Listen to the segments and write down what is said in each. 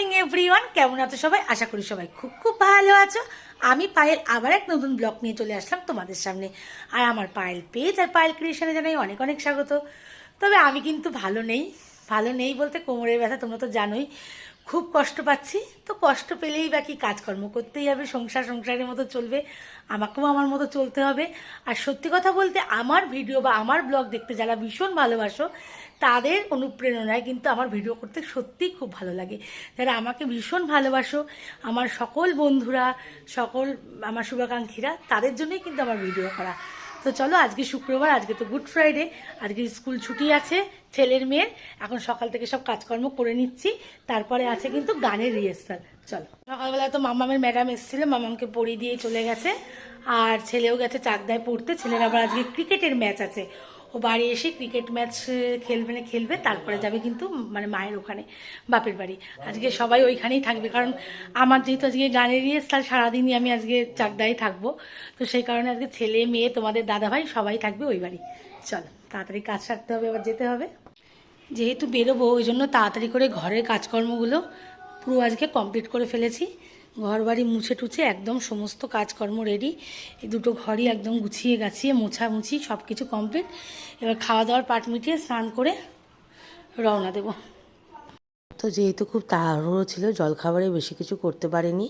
Morning everyone, কেমন আছো সবাই? আশা করি সবাই খুব খুব ভালো আছো। আমি পায়েল আবার এক নতুন ব্লগ নিয়ে চলে আসলাম তোমাদের সামনে। আর আমার পায়েল পেজ আর পায়েল ক্রিয়েশনে জানাই অনেক অনেক স্বাগত। তবে আমি কিন্তু ভালো নেই বলতে কোমরের ব্যথা তোমরা তো জানোই, খুব কষ্ট পাচ্ছি। তো কষ্ট পেলেই বা কি, কাজকর্ম করতেই হবে, সংসারের মতো চলবে, আমাকেও আমার মতো চলতে হবে। আর সত্যি কথা বলতে আমার ভিডিও বা আমার ব্লগ দেখতে যারা ভীষণ ভালোবাসো, তাদের অনুপ্রেরণায় কিন্তু আমার ভিডিও করতে সত্যিই খুব ভালো লাগে। যারা আমাকে ভীষণ ভালোবাসো, আমার সকল বন্ধুরা, সকল আমার শুভাকাঙ্ক্ষীরা, তাদের জন্যই কিন্তু আমার ভিডিও করা। তো চলো, আজকে শুক্রবার, আজকে তো গুড ফ্রাইডে, আজকে স্কুল ছুটি আছে ছেলের মেয়ের। এখন সকাল থেকে সব কাজকর্ম করে নিচ্ছি, তারপরে আছে কিন্তু গানের রিহার্সাল। চলো, সকালবেলায় তো মামামের ম্যাডাম এসেছিল, মামামকে পড়িয়ে দিয়ে চলে গেছে। আর ছেলেও গেছে চাকদায় পড়তে। ছেলের আবার আজকে ক্রিকেটের ম্যাচ আছে, ও বাড়ি এসে ক্রিকেট ম্যাচ খেলবে, তারপরে যাবে কিন্তু মানে মায়ের ওখানে, বাপের বাড়ি। আজকে সবাই ওইখানেই থাকবে, কারণ আমার যেহেতু আজকে গানের রিহার্সাল, সারাদিনই আমি আজকে চাকদায় থাকবো। তো সেই কারণে আজকে ছেলে মেয়ে, তোমাদের দাদাভাই সবাই থাকবে ওই বাড়ি। চলো, তাড়াতাড়ি কাজ সারতে হবে, আবার যেতে হবে। যেহেতু বেরোবো, ওই জন্য তাড়াতাড়ি করে ঘরের কাজকর্মগুলো পুরো আজকে কমপ্লিট করে ফেলেছি। ঘর বাড়ি মুছে টুছে একদম সমস্ত কাজকর্ম রেডি। এই দুটো ঘরই একদম গুছিয়ে গাছিয়ে মোছামুছি সব কিছু কমপ্লিট। এবার খাওয়া দাওয়ার পাট মিটিয়ে স্নান করে রওনা দেবো। তো যেহেতু খুব তাড়াহুড়ো ছিল, জলখাবারে বেশি কিছু করতে পারিনি।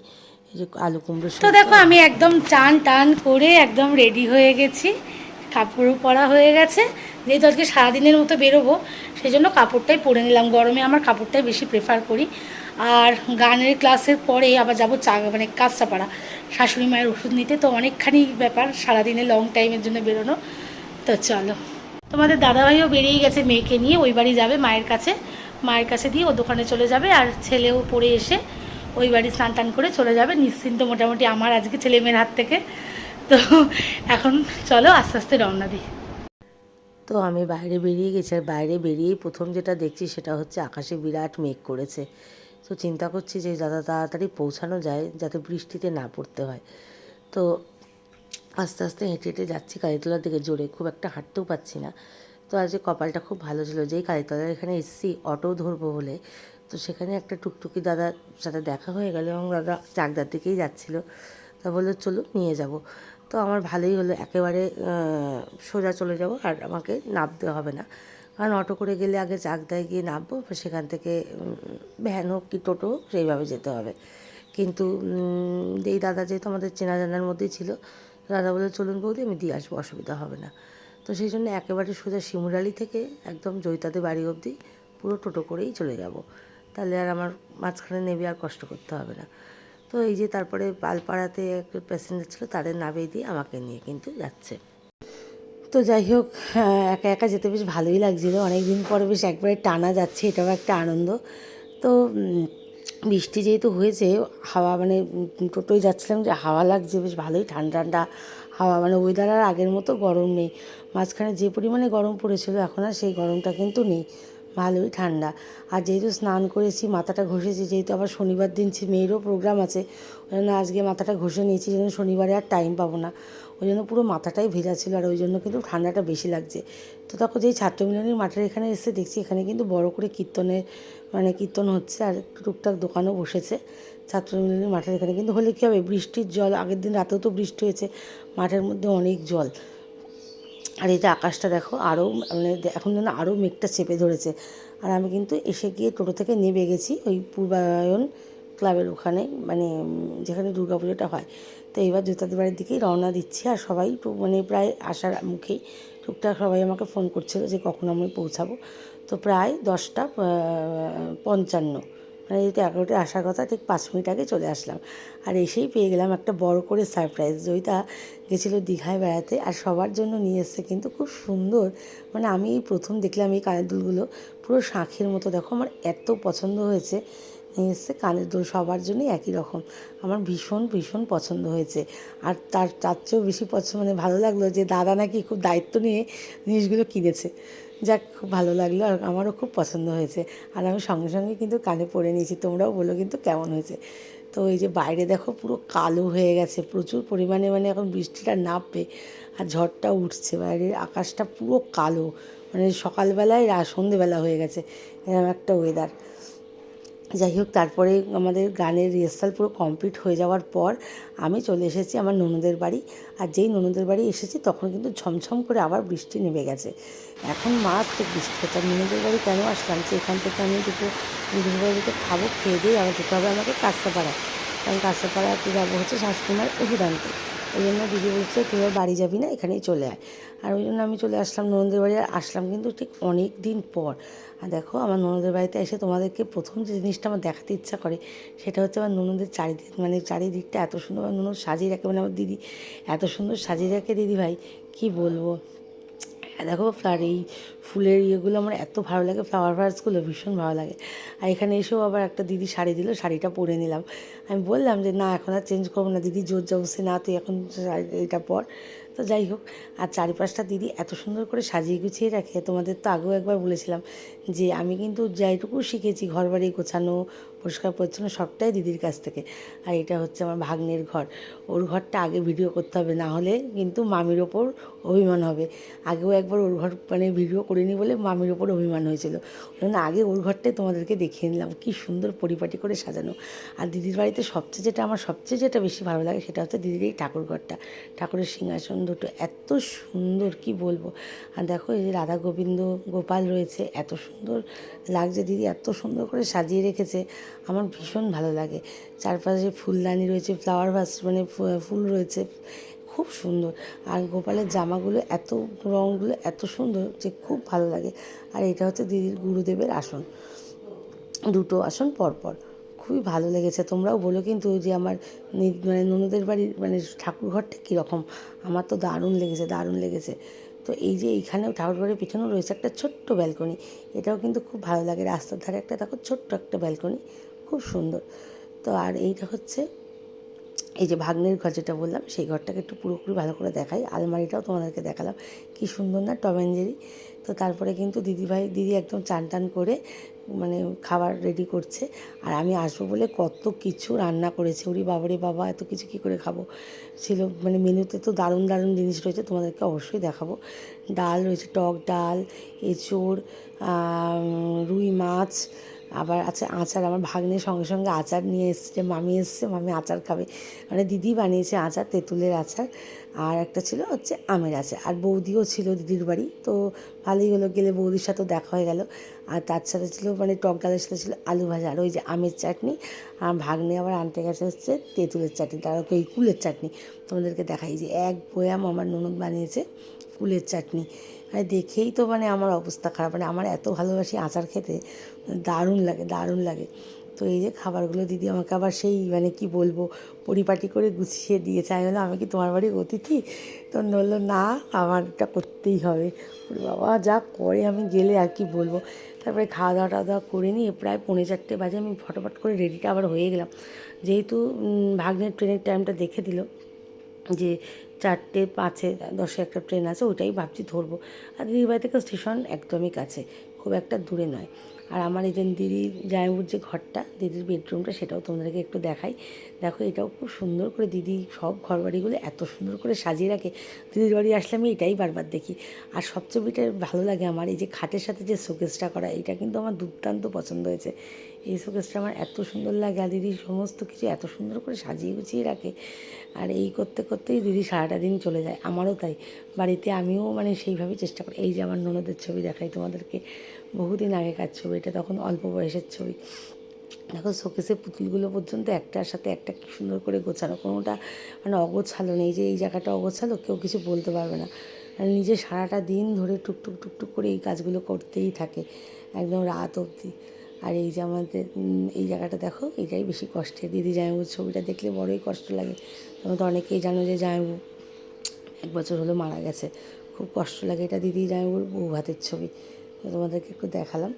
এই যে আলু কুমড়ো তো সেদ্ধ। দেখো, আমি একদম টান করে একদম রেডি হয়ে গেছি, কাপড়ও পরা হয়ে গেছে। যেহেতু আজকে সারাদিনের মতো বেরোবো, সেই জন্য কাপড়টাই পরে নিলাম। গরমে আমার কাপড়টাই বেশি প্রেফার করি। আর গানের ক্লাসের পরে আবার যাবো মানে কাঁচরাপাড়া শাশুড়ি মায়ের ওষুধ নিতে। তো অনেকখানি ব্যাপার, সারাদিনে লং টাইমের জন্য বেরোনো। তো চলো, তোমাদের দাদাভাইও বেরিয়ে গেছে মেয়েকে নিয়ে, ওই বাড়ি যাবে মায়ের কাছে দিয়ে ও দোকানে চলে যাবে। আর ছেলেও পড়ে এসে ওই বাড়ি স্নান টান করে চলে যাবে, নিশ্চিন্ত মোটামুটি আমার আজকে ছেলে মেয়ের হাত থেকে। তো এখন চলো আস্তে আস্তে রওনা দিই। তো আমি বাইরে বেরিয়ে গেছি, আর বাইরে বেরিয়েই প্রথম যেটা দেখছি সেটা হচ্ছে আকাশে বিরাট মেঘ করেছে। তো চিন্তা করছি যে যাতে তাড়াতাড়ি পৌঁছানো যায়, যাতে বৃষ্টিতে না পড়তে হয়। তো আস্তে আস্তে হেঁটে হেঁটে যাচ্ছি কালীতলার দিকে, জোরে খুব একটা হাঁটতেও পারছি না। তো আজকে কপালটা খুব ভালো ছিল, যেই কালীতলার এখানে এসেছি অটো ধরবো বলে, তো সেখানে একটা টুকটুকি দাদার সাথে দেখা হয়ে গেল, এবং দাদা চাকদার দিকেই যাচ্ছিলো। তা বললো চলো নিয়ে যাব। তো আমার ভালোই হলো, একেবারে সোজা চলে যাব, আর আমাকে নামতে হবে না। কারণ অটো করে গেলে আগে চাকদায় গিয়ে নামবো, সেখান থেকে ভ্যান হোক কি টোটো হোক সেইভাবে যেতে হবে। কিন্তু এই দাদা যেহেতু আমাদের চেনা জানার মধ্যেই ছিল, দাদা বলে চলুন বৌদি, আমি দিয়ে আসবো, অসুবিধা হবে না। তো সেই জন্য একেবারে সোজা শিমুরালি থেকে একদম জৈতাদের বাড়ি অবধি পুরো টোটো করেই চলে যাব। তাহলে আর আমার মাঝখানে নেমে আর কষ্ট করতে হবে না। তো এই যে তারপরে পালপাড়াতে একটা প্যাসেঞ্জার ছিল, তাদের নামিয়ে দিয়ে আমাকে নিয়ে কিন্তু যাচ্ছে। তো যাই হোক, একা একা যেতে বেশ ভালোই লাগছিলো, অনেক দিন পরে বেশ একবারে টানা যাচ্ছে, এটাও একটা আনন্দ। তো বৃষ্টি যেহেতু হয়েছে, হাওয়া মানে টোটোয় যাচ্ছিলাম, যে হাওয়া লাগছে বেশ ভালোই, ঠান্ডা ঠান্ডা হাওয়া, মানে ওয়েদার আর আগের মতো গরম নেই। মাঝখানে যে পরিমাণে গরম পড়েছিল, এখন আর সেই গরমটা কিন্তু নেই, ভালোই ঠান্ডা। আর যেহেতু স্নান করেছি, মাথাটা ঘষেছি, যেহেতু আবার শনিবার দিন মেয়েরও প্রোগ্রাম আছে, ওই জন্য আজকে মাথাটা ঘষে নিয়েছি, যেন শনিবারে আর টাইম পাবো না। ওই জন্য পুরো মাথাটাই ভেজা ছিল, আর ওই জন্য কিন্তু ঠান্ডাটা বেশি লাগছে। তো তখন যেই ছাত্রমিলনীর মাঠের এখানে এসে দেখছি, এখানে কিন্তু বড় করে কীর্তন হচ্ছে, আর টুকটাক দোকানও বসেছে ছাত্রমিলনীর মাঠের এখানে। কিন্তু হলে কী হবে, বৃষ্টির জল, আগের দিন রাতেও তো বৃষ্টি হয়েছে, মাঠের মধ্যে অনেক জল। আর এটা আকাশটা দেখো, আরও মানে এখন যেন আরও মেঘটা চেপে ধরেছে। আর আমি কিন্তু এসে গিয়ে টোটো থেকে নেমে গেছি ওই পূর্বায়ন ক্লাবের ওখানে, মানে যেখানে দুর্গাপুজোটা হয়। তো এইবার জুতাদের বাড়ির দিকেই রওনা দিচ্ছি, আর সবাই মানে প্রায় আসার মুখেই টুকটাক সবাই আমাকে ফোন করছিল যে কখন আমি পৌঁছাবো। তো প্রায় 10:55, মানে যেহেতু 11টায় আসার কথা, ঠিক 5 মিনিট আগে চলে আসলাম। আর এসেই পেয়ে গেলাম একটা বড় করে সারপ্রাইজ। জয়িতা গেছিলো দীঘায় বেড়াতে, আর সবার জন্য নিয়ে এসছে কিন্তু খুব সুন্দর, মানে আমি এই প্রথম দেখলাম এই কানের দুলগুলো, পুরো শাঁখের মতো, দেখো আমার এত পছন্দ হয়েছে। নিয়ে এসছে কানের দুল, সবার জন্যই একই রকম, আমার ভীষণ ভীষণ পছন্দ হয়েছে। আর তার চেয়েও বেশি মানে ভালো লাগলো যে দাদা নাকি খুব দায়িত্ব নিয়ে জিনিসগুলো কিনেছে। যাক, খুব ভালো লাগলো, আর আমারও খুব পছন্দ হয়েছে। আর আমি সঙ্গে সঙ্গে কিন্তু কানে পরে নিয়েছি, তোমরাও বলো কিন্তু কেমন হয়েছে। তো এই যে বাইরে দেখো পুরো কালো হয়ে গেছে প্রচুর পরিমাণে, মানে এখন বৃষ্টিটা নামবে, আর ঝড়টা উঠছে, বাইরের আকাশটা পুরো কালো, মানে সকালবেলায় সন্ধেবেলা হয়ে গেছে, এরকম একটা ওয়েদার। যাই হোক, তারপরে আমাদের গানের রিহার্সাল পুরো কমপ্লিট হয়ে যাওয়ার পর আমি চলে এসেছি আমার ননদের বাড়ি। আর যেই ননদের বাড়ি এসেছি তখন কিন্তু ঝমঝম করে আবার বৃষ্টি নেমে গেছে। এখন মারাত্মক বৃষ্টি হচ্ছে। আর ননদের বাড়ি কেন আসলাম, যে এখান থেকে আমি দুটো ননদের বাড়িতে খাবো, খেয়ে দিয়ে আবার যেতে হবে আমাকে কাঁচরাপাড়া। কারণ কাঁচরাপাড়াতে যাবো হচ্ছে শাশুড়িমার ওষুধ আনতে। ওই জন্য দিদি বলছে তুই আর বাড়ি যাবি না, এখানেই চলে আয়। আর ওই জন্য আমি চলে আসলাম ননদের বাড়ি। আর আসলাম কিন্তু ঠিক অনেক দিন পর। আর দেখো, আমার ননদের বাড়িতে এসে তোমাদেরকে প্রথম যে জিনিসটা আমার দেখাতে ইচ্ছা করে সেটা হচ্ছে আমার ননদের চারিদিক, মানে চারিদিকটা এত সুন্দর আমার ননদ সাজিয়ে রাখে, মানে আমার দিদি এত সুন্দর সাজিয়ে রাখে দিদি ভাই, কী বলবো। দেখো, এই ফুলের ইয়েগুলো আমার এত ভালো লাগে, ফ্লাওয়ার ভাসগুলো ভীষণ ভালো লাগে। আর এখানে এসেও আবার একটা দিদি শাড়ি দিল, শাড়িটা পরে নিলাম। আমি বললাম যে না, এখন আর চেঞ্জ করবো না। দিদি জোর জবরদস্তি, না তুই এখন এটা পর। তো যাই হোক, আর চারিপাশটা দিদি এত সুন্দর করে সাজিয়ে গুছিয়ে রাখে। তোমাদের তো আগেও একবার বলেছিলাম যে আমি কিন্তু যাইটুকু শিখেছি ঘর বাড়ি গোছানো, পরিষ্কার পরিচ্ছন্ন, সবটাই দিদির কাছ থেকে। আর এটা হচ্ছে আমার ভাগ্নের ঘর। ওর ঘরটা আগে ভিডিও করতে হবে, না হলে কিন্তু মামির ওপর অভিমান হবে। আগেও একবার ওর ঘর মানে ভিডিও করিনি বলে মামির ওপর অভিমান হয়েছিল। ওই জন্য আগে ওর ঘরটাই তোমাদেরকে দেখিয়ে নিলাম, কী সুন্দর পরিপাটি করে সাজানো। আর দিদির বাড়িতে আমার সবচেয়ে যেটা বেশি ভালো লাগে সেটা হচ্ছে দিদির এই ঠাকুর ঘরটা। ঠাকুরের সিংহাসন দুটো এত সুন্দর, কি বলবো। আর দেখো, এই যে রাধা গোবিন্দ গোপাল রয়েছে, এত সুন্দর লাগছে। দিদি এত সুন্দর করে সাজিয়ে রেখেছে, আমার ভীষণ ভালো লাগে। চারপাশে ফুলদানি রয়েছে, ফ্লাওয়ার ভাস মানে ফুল রয়েছে, খুব সুন্দর। আর গোপালের জামাগুলো রঙগুলো এত সুন্দর যে খুব ভালো লাগে। আর এটা হচ্ছে দিদির গুরুদেবের আসন, দুটো আসন পরপর, খুবই ভালো লেগেছে। তোমরাও বলো কিন্তু যে আমার মানে ননদের বাড়ির মানে ঠাকুর ঘরটা কীরকম। আমার তো দারুণ লেগেছে, দারুণ লেগেছে। তো এই যে এইখানেও ঠাকুর ঘরের পিছনেও রয়েছে একটা ছোট্ট ব্যালকনি, এটাও কিন্তু খুব ভালো লাগে। রাস্তার ধারে একটা দেখো ছোট্ট একটা ব্যালকনি, খুব সুন্দর। তো আর এইটা হচ্ছে এই যে ভাগ্নের ঘর যেটা বললাম, সেই ঘরটাকে একটু পুরোপুরি ভালো করে দেখাই। আলমারিটাও তোমাদেরকে দেখালাম, কী সুন্দর না, টম অ্যান্ড জেরি। তো তারপরে কিন্তু দিদি একদম চান টান করে মানে খাবার রেডি করছে। আর আমি আসবো বলে কত কিছু রান্না করেছে। ওরে বাবারে বাবা, এত কিছু কী করে খাবো ছিল। মানে মেনুতে তো দারুণ দারুণ জিনিস রয়েছে, তোমাদেরকে অবশ্যই দেখাবো। ডাল রয়েছে, টক ডাল, এঁচোড়, রুই মাছ, আবার আছে আচার। আমার ভাগ্নের সঙ্গে সঙ্গে আচার নিয়ে এসছে, মামি এসছে, মামি আচার খাবে। মানে দিদি বানিয়েছে আচার, তেঁতুলের আচার, আর একটা ছিল হচ্ছে আমের আচার। আর বৌদিও ছিল দিদির বাড়ি, তো ভালোই হলো, গেলে বৌদির সাথেও দেখা হয়ে গেল। আর তার সাথে ছিল মানে টক ডালের সাথে ছিল আলু ভাজা, আর ওই যে আমের চাটনি। আর ভাগ্নে আবার আনতে গেছে হচ্ছে তেঁতুলের চাটনি, তার ওই কুলের চাটনি। তোমাদেরকে দেখাই যে এক বয়াম আমার ননদ বানিয়েছে কুলের চাটনি। মানে দেখেই তো মানে আমার অবস্থা খারাপ, মানে আমার এত ভালোবাসি আচার খেতে, দারুণ লাগে, দারুণ লাগে। তো এই যে খাবারগুলো দিদি আমাকে আবার সেই মানে কি বলবো পরিপাটি করে গুছিয়ে দিয়েছে। আমি বললাম আমি কি তোমার বাড়ির অতিথি? তো বললো না, আমার এটা করতেই হবে। বাবা যা করে আমি গেলে আর কি বলবো। তারপরে খাওয়া দাওয়া টাওয়া দাওয়া করে নিয়ে প্রায় 3:45 বাজে আমি ফটাফট করে রেডিটা আবার হয়ে গেলাম। যেহেতু ভাগ্নের ট্রেনের টাইমটা দেখে দিল যে 4:05-10 একটা ট্রেন আছে, ওইটাই ভাবছি ধরবো। আর দিদির বাড়ি থেকে স্টেশন একদমই কাছে, খুব একটা দূরে নয়। আর আমার এই যে দিদির জামাইবাবুর যে ঘরটা, দিদির বেডরুমটা, সেটাও তোমাদেরকে একটু দেখাই। দেখো, এটাও খুব সুন্দর করে দিদি সব ঘরবাড়িগুলো এত সুন্দর করে সাজিয়ে রাখে। দিদির বাড়ি আসলে আমি এটাই বারবার দেখি। আর সবচেয়ে বেটার ভালো লাগে আমার এই যে খাটের সাথে যে শোকেসটা করা, এটা কিন্তু আমার দুর্দান্ত পছন্দ হয়েছে। এই শোকেসটা আমার এত সুন্দর লাগে। আর দিদি সমস্ত কিছু এত সুন্দর করে সাজিয়ে গুছিয়ে রাখে। আর এই করতে করতেই দিদি সারাটা দিন চলে যায়। আমারও তাই, বাড়িতে আমিও মানে সেইভাবেই চেষ্টা করি। এই যে আমার ননদের ছবি দেখাই তোমাদেরকে, বহুদিন আগেকার ছবি, এটা তখন অল্প বয়সের ছবি। দেখো, শোকেসের পুতুলগুলো পর্যন্ত একটার সাথে একটা কী সুন্দর করে গোছানো, কোনোটা মানে অগোছালো নেই যে এই জায়গাটা অগোছালো কেউ কিছু বলতে পারবে না। আর নিজে সারাটা দিন ধরে টুকটুক টুকটুক করে এই কাজগুলো করতেই থাকে একদম রাত অবধি। আর এই যে আমাদের এই জায়গাটা দেখো, এটাই বেশি কষ্টের। দিদি জামাইবাবুর ছবিটা দেখলে বড়োই কষ্ট লাগে। তোমরা তো অনেকেই জানো যে জামাইবাবু 1 বছর হলো মারা গেছে, খুব কষ্ট লাগে। এটা দিদি জামাইবাবুর বউ ভাতের ছবি, তো তোমাদেরকে একটু দেখালাম।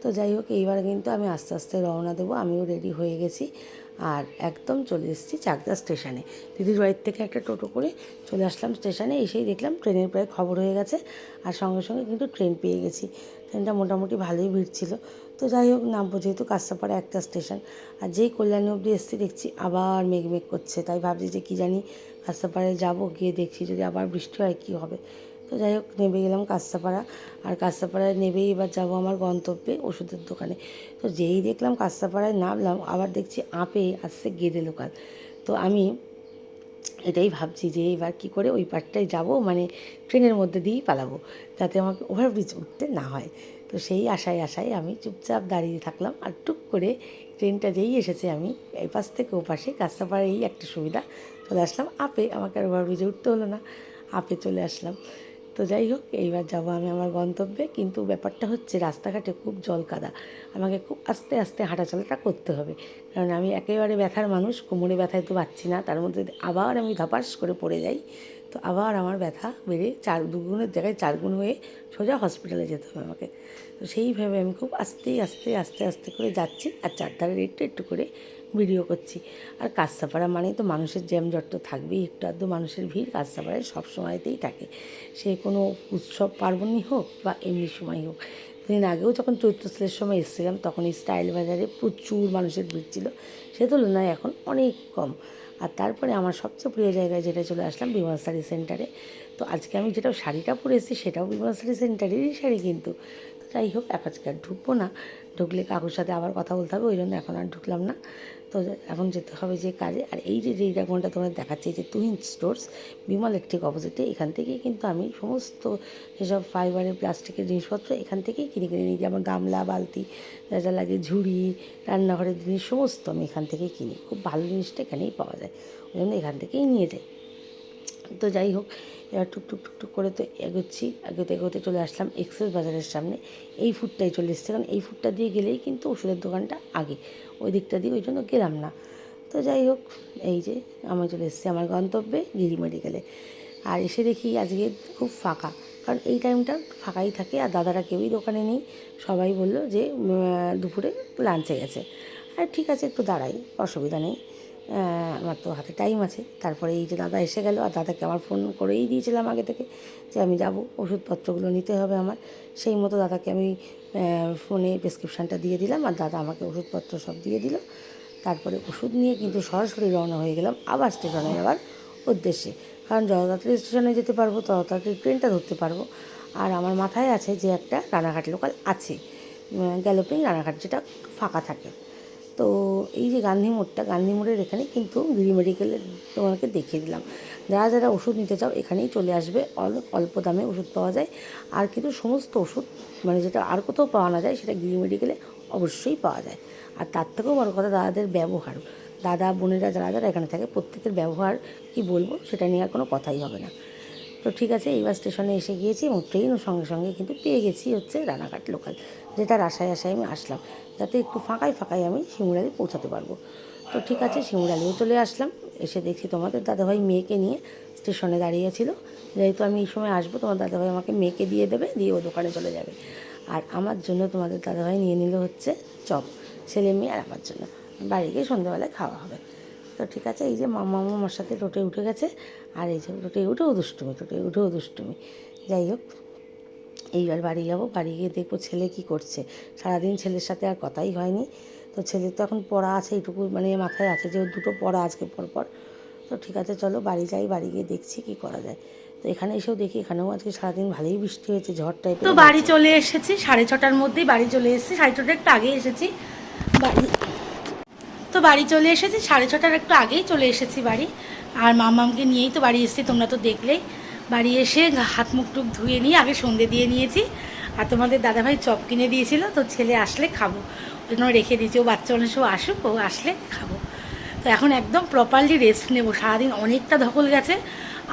তো যাই হোক, এইবার কিন্তু আমি আস্তে আস্তে রওনা দেবো। আমিও রেডি হয়ে গেছি, আর একদম চলে এসেছি চাকদা স্টেশনে। দিদির বাড়ির থেকে একটা টোটো করে চলে আসলাম স্টেশনে। এসেই দেখলাম ট্রেনের প্রায় খবর হয়ে গেছে, আর সঙ্গে সঙ্গে কিন্তু ট্রেন পেয়ে গেছি। ট্রেনটা মোটামুটি ভালোই ভিড় ছিল। তো যাই হোক, নামবো যেহেতু কাঁচরাপাড়া একটা স্টেশন। আর যেই কল্যাণী অবধি এসেছি দেখছি আবার মেঘ করছে, তাই ভাবছি যে কী জানি কাঁচরাপাড়ায় যাবো, গিয়ে দেখছি যদি আবার বৃষ্টি হয় কী হবে। তো যাই হোক নেমে গেলাম কাস্তাপাড়া, আর কাস্তাপাড়ায় নেবেই এবার যাব আমার গন্তব্যে ওষুধের দোকানে। তো যেই দেখলাম কাস্তাপাড়ায় নামলাম, আবার দেখছি আপে আসছে গেদে লোকাল। তো আমি এটাই ভাবছি যে এবার কী করে ওই পারটায় যাব, মানে ট্রেনের মধ্যে দিয়েই পালাবো, যাতে আমাকে ওভারব্রিজ উঠতে না হয়। তো সেই আশায় আমি চুপচাপ দাঁড়িয়ে থাকলাম, আর টুক করে ট্রেনটা যেই এসেছে, আমি এই পাশ থেকে ও পাশে কাস্তাপাড়ায় এই একটা সুবিধা, চলে আসলাম আপে, আমাকে আর ওভারব্রিজে উঠতে হলো না, আপে চলে আসলাম। তো যাই হোক, এইবার যাব আমি আমার গন্তব্যে। কিন্তু ব্যাপারটা হচ্ছে রাস্তাঘাটে খুব জল কাদা, আমাকে খুব আস্তে আস্তে হাঁটাচলাটা করতে হবে, কারণ আমি একেবারে ব্যথার মানুষ, কোমরে ব্যথায় তো পাচ্ছি না, তার মধ্যে যদি আবার আমি ধপাস করে পড়ে যাই, তো আবার আমার ব্যথা বেড়ে দুগুণের জায়গায় 4 গুণ হয়ে সোজা হসপিটালে যেতে হবে আমাকে। তো সেইভাবে আমি খুব আস্তে আস্তে আস্তে আস্তে করে যাচ্ছি, আর চারধারে একটু একটু করে ভিডিও করছি। আর কাস্তাপাড়া মানেই তো মানুষের জ্যামজট তো থাকবেই, একটু আধটু মানুষের ভিড় কাস্তাপাড়ায় সব সময়তেই থাকে, সে কোনো উৎসব পার্বণই হোক বা এমনি সময় হোক। দিন আগেও যখন চৈত্র সেলের সময় এসেছিলাম, তখন এই স্টাইল বাজারে প্রচুর মানুষের ভিড় ছিল, সে তুলনায় এখন অনেক কম। আর তারপরে আমার সবচেয়ে প্রিয় জায়গায় যেটা চলে আসলাম, বিমল শাড়ি সেন্টারে। তো আজকে আমি যেটা শাড়িটা পরে এসেছি সেটাও বিমল শাড়ি সেন্টারেরই শাড়ি, কিন্তু তো যাই হোক, আজকে আর ঢুকবো না, ঢুকলে কাকুর সাথে আবার কথা বলতে হবে, ওই জন্য এখন আর ঢুকলাম না। তো এখন যেতে হবে যে কাজে। আর এই যে যেই দোকানটা তোমরা দেখাচ্ছি, যে তুহিন স্টোর্স, বিমলের ঠিক অপোজিটে, এখান থেকেই কিন্তু আমি সমস্ত যেসব ফাইবারের প্লাস্টিকের জিনিসপত্র এখান থেকেই কিনে নিই, যেমন গামলা, বালতি, যা যা লাগে, ঝুড়ি, রান্নাঘরের জিনিস সমস্ত আমি এখান থেকেই কিনি। খুব ভালো জিনিসটা এখানেই পাওয়া যায়, ওই জন্য এখান থেকেই নিয়ে যাই। তো যাই হোক, এবার টুকটুক টুকটুক করে তো এগোচ্ছি, এগোতে এগোতে চলে আসলাম এক্সপ্রেস বাজারের সামনে। এই ফুটটাই চলে এসছে, কারণ এই ফুটটা দিয়ে গেলেই কিন্তু ওষুধের দোকানটা আগে, ওই দিকটা দিয়ে, ওই জন্য গেলাম না। তো যাই হোক, এই যে আমি চলে এসেছি আমার গন্তব্যে গিরি মেডিকেলে। আর এসে দেখি আজকে খুব ফাঁকা, কারণ এই টাইমটা ফাঁকাই থাকে, আর দাদারা কেউই দোকানে নেই, সবাই বললো যে দুপুরে লাঞ্চে গেছে। আর ঠিক আছে, একটু দাঁড়াই, অসুবিধা নেই, আমার তো হাতে টাইম আছে। তারপরে এই যে দাদা এসে গেল, আর দাদাকে আমার ফোন করেই দিয়েছিলাম আগে থেকে যে আমি যাব, ওষুধপত্রগুলো নিতে হবে আমার। সেই মতো দাদাকে আমি ফোনে প্রেসক্রিপশানটা দিয়ে দিলাম, আর দাদা আমাকে ওষুধপত্র সব দিয়ে দিল। তারপরে ওষুধ নিয়ে কিন্তু সরাসরি রওনা হয়ে গেলাম আবার স্টেশনে যাওয়ার উদ্দেশ্যে, কারণ যত তাড়াতাড়ি স্টেশনে যেতে পারবো তত তাড়াতাড়ি ট্রেনটা ধরতে পারবো। আর আমার মাথায় আছে যে একটা রানাঘাট লোকাল আছে, গ্যালোপিং রানাঘাট, যেটা ফাঁকা থাকে। তো এই যে গান্ধী মোড়টা, গান্ধী মোড়ের এখানে কিন্তু গিরি মেডিকেলে তোমাকে দেখিয়ে দিলাম, যারা যারা ওষুধ নিতে চাও এখানেই চলে আসবে, অল্প দামে ওষুধ পাওয়া যায়। আর কিন্তু সমস্ত ওষুধ, মানে যেটা আর কোথাও পাওয়া না যায়, সেটা গিরি মেডিকেলে অবশ্যই পাওয়া যায়। আর তার থেকেও বড় কথা, দাদাদের ব্যবহার, দাদা বোনেরা যারা যারা এখানে থাকে প্রত্যেকের ব্যবহার কি বলবো, সেটা নিয়ে আর কোনো কথাই হবে না। তো ঠিক আছে, এইবার স্টেশনে এসে গিয়েছি, এবং ট্রেনও সঙ্গে সঙ্গে কিন্তু পেয়ে গেছি হচ্ছে রানাঘাট লোকাল, যেটার আশায় আমি আসলাম, যাতে একটু ফাঁকায় ফাঁকায় আমি শিমুরালি পৌঁছাতে পারবো। তো ঠিক আছে, শিমুরালিও চলে আসলাম। এসে দেখছি তোমাদের দাদাভাই মেয়েকে নিয়ে স্টেশনে দাঁড়িয়েছিল, যেহেতু আমি এই সময় আসবো, তোমার দাদাভাই আমাকে মেয়েকে দিয়ে দেবে, দিয়ে ও দোকানে চলে যাবে। আর আমার জন্য তোমাদের দাদাভাই নিয়ে নিল হচ্ছে চপ, ছেলে মেয়ে আর আমার জন্য, বাড়ি গিয়ে সন্ধ্যাবেলায় খাওয়া হবে। তো ঠিক আছে, এই যে মামা আমার সাথে টোটে উঠে গেছে, আর এই যে টোটে উঠেও দুষ্টুমি। যাই হোক, এইবার বাড়ি যাব, বাড়ি গিয়ে দেখবো ছেলে কি করছে। সারাদিন ছেলের সাথে আর কথাই হয়নি। তো ছেলের তো এখন পড়া আছে, এইটুকু মানে মাথায় আছে যে ওর 2টো পড়া আজকে পর। তো ঠিক আছে, চলো বাড়ি যাই, বাড়ি গিয়ে দেখছি কি করা যায়। তো এখানে এসেও দেখি, এখানেও আজকে সারাদিন ভালোই বৃষ্টি হয়েছে, ঝড় টাইপের। তো বাড়ি চলে এসেছি 6:30টার মধ্যেই বাড়ি চলে এসেছি, 6:30টার একটু আগে এসেছি বাড়ি। তো বাড়ি চলে এসেছি 6:30টার একটু আগেই চলে এসেছি বাড়ি। আর মামামকে নিয়েই তো বাড়ি এসেছি, তোমরা তো দেখলেই। বাড়ি এসে হাত মুখ টুক ধুয়ে নিয়ে আগে সন্ধে দিয়ে নিয়েছি, আর তোমাদের দাদাভাই চপ কিনে দিয়েছিল, তো ছেলে আসলে খাবো, ওই জন্য রেখে দিয়েছি, ও বাচ্চা মানুষ, ও আসুক, ও আসলে খাবো। তো এখন একদম প্রপারলি রেস্ট নেবো, সারাদিন অনেকটা ধকল গেছে,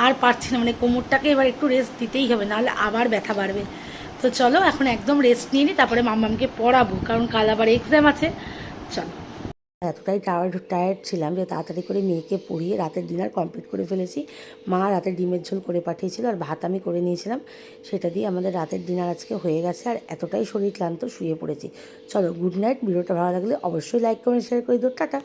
আর পারছি না, মানে কোমরটাকে এবার একটু রেস্ট দিতেই হবে, নাহলে আবার ব্যথা বাড়বে। তো চলো এখন একদম রেস্ট নিয়ে নিই, তারপরে মাম্মামকে পড়াবো, কারণ কাল আবার এক্সাম আছে। চলো। এতটাই টায়ার্ড ছিলাম যে তাড়াতাড়ি করে মেয়েকে পড়িয়ে রাতের ডিনার কমপ্লিট করে ফেলেছি। মা রাতের ডিমের ঝোল করে পাঠিয়েছিল, আর ভাত আমি করে নিয়েছিলাম, সেটা দিয়ে আমাদের রাতের ডিনার আজকে হয়ে গেছে। আর এতটাই শরীর ক্লান্ত, শুয়ে পড়েছি। চলো, গুড নাইট। ভিডিওটা ভালো লাগলে অবশ্যই লাইক কমেন্ট শেয়ার করে দিও। টাটা।